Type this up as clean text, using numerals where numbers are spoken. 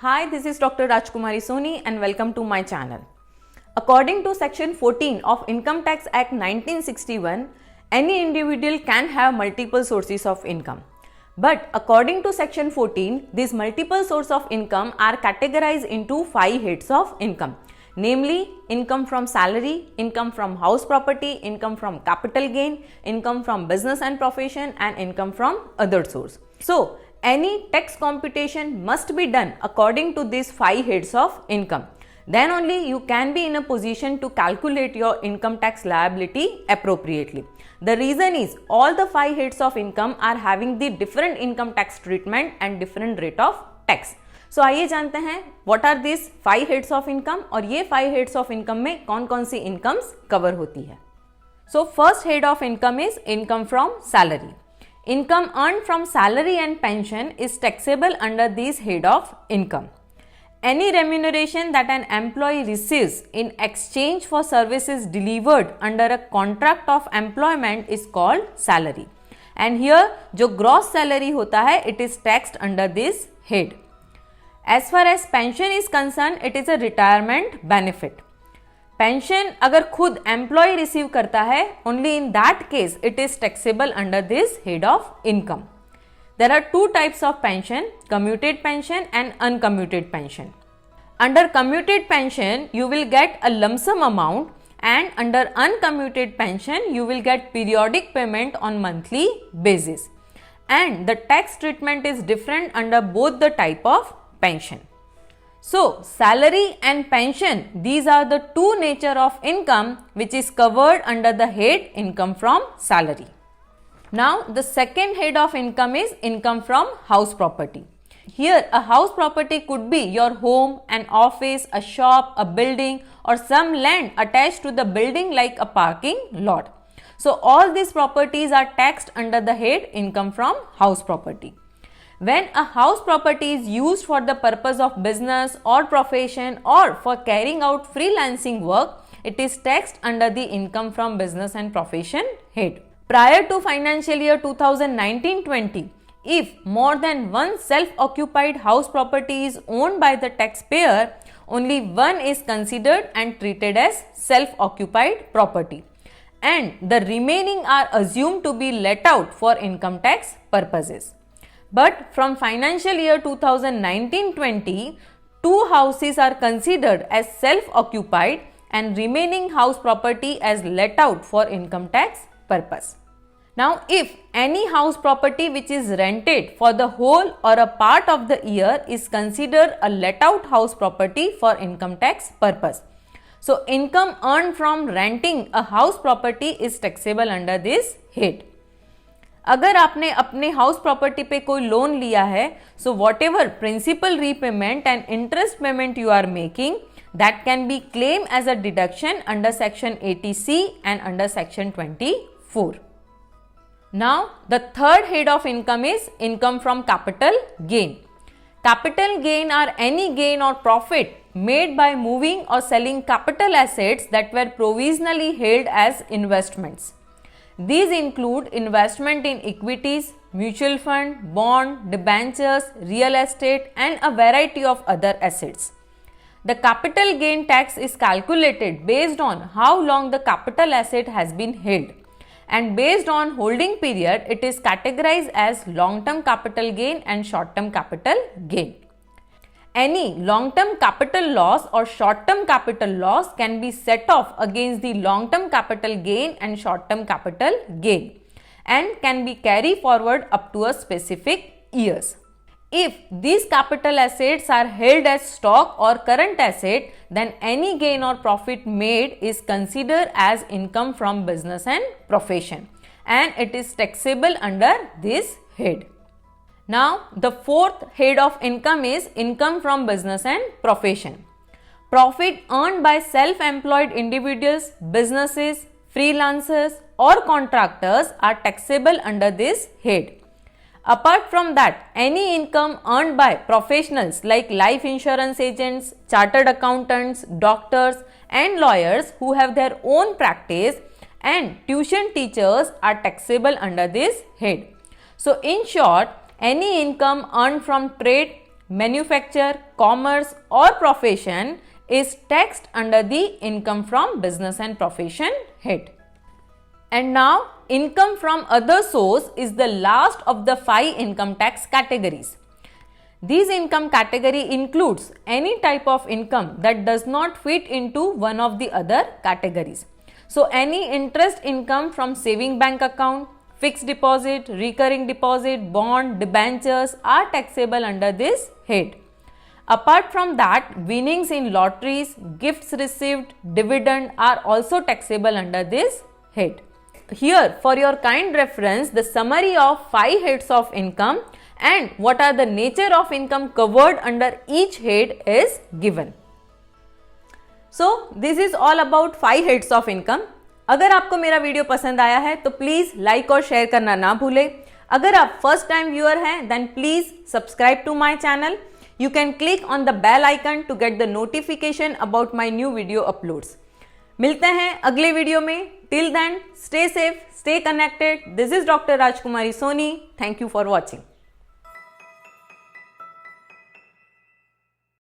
Hi, this is Dr. Rajkumari Soni and welcome to my channel. According to Section 14 of Income Tax Act 1961, any individual can have multiple sources of income. But according to Section 14, these multiple sources of income are categorized into 5 heads of income. Namely, income from salary, income from house property, income from capital gain, income from business and profession, and income from other source. So, any tax computation must be done according to these 5 heads of income. Then only you can be in a position to calculate your income tax liability appropriately. The reason is all the 5 heads of income are having the different income tax treatment and different rate of tax. So आइए जानते हैं what are these 5 heads of income और ये 5 heads of income में कौन कौन सी incomes cover होती है. So first head of income is income from salary. Income earned from salary and pension is taxable under this head of income. Any remuneration that an employee receives in exchange for services delivered under a contract of employment is called salary. And here जो gross salary होता है it is taxed under this head. As far as pension is concerned, it is a retirement benefit. Pension अगर खुद employee receive करता है, only in that case it is taxable under this head of income. There are 2 types of pension, commuted pension and uncommuted pension. Under commuted pension, you will get a lump sum amount, and under uncommuted pension, you will get periodic payment on monthly basis. And the tax treatment is different under both the type of pension. So, salary and pension, these are the 2 nature of income which is covered under the head income from salary. Now, the second head of income is income from house property. Here, a house property could be your home, an office, a shop, a building or some land attached to the building like a parking lot. So, all these properties are taxed under the head income from house property. When a house property is used for the purpose of business or profession or for carrying out freelancing work, it is taxed under the income from business and profession head. Prior to financial year 2019-20, if more than one self-occupied house property is owned by the taxpayer, only one is considered and treated as self-occupied property, and the remaining are assumed to be let out for income tax purposes. But from financial year 2019-20, 2 houses are considered as self-occupied and remaining house property as let out for income tax purpose. Now, if any house property which is rented for the whole or a part of the year is considered a let out house property for income tax purpose. So, income earned from renting a house property is taxable under this head. अगर आपने अपने house property पे कोई loan लिया है, so whatever principal repayment and interest payment you are making, that can be claim as a deduction under section 80C and under section 24. Now the third head of income is income from capital gain. Capital gain are any gain or profit made by moving or selling capital assets that were provisionally held as investments. These include investment in equities, mutual fund, bond, debentures, real estate and a variety of other assets. The capital gain tax is calculated based on how long the capital asset has been held, and based on holding period it is categorized as long-term capital gain and short-term capital gain. Any long-term capital loss or short-term capital loss can be set off against the long-term capital gain and short-term capital gain and can be carried forward up to a specific years. If these capital assets are held as stock or current asset, then any gain or profit made is considered as income from business and profession, and it is taxable under this head. Now, the fourth head of income is income from business and profession. Profit earned by self-employed individuals, businesses, freelancers or contractors are taxable under this head. Apart from that, any income earned by professionals like life insurance agents, chartered accountants, doctors and lawyers who have their own practice and tuition teachers are taxable under this head. So, in short, any income earned from trade, manufacture, commerce or profession is taxed under the income from business and profession head. And now income from other source is the last of the 5 income tax categories. These income category includes any type of income that does not fit into one of the other categories. So any interest income from saving bank account, fixed deposit, recurring deposit, bond, debentures are taxable under this head. Apart from that, winnings in lotteries, gifts received, dividend are also taxable under this head. Here, for your kind reference, the summary of 5 heads of income and what are the nature of income covered under each head is given. So, this is all about 5 heads of income. अगर आपको मेरा video पसंद आया है तो please like और share करना ना भूलें. अगर आप फर्स्ट टाइम व्यूअर हैं then please subscribe to my channel. You can click on the bell icon to get the notification about my new video uploads. मिलते हैं अगले वीडियो में. Till then, stay safe, stay connected. This is Dr. Rajkumari Soni. Thank you for watching.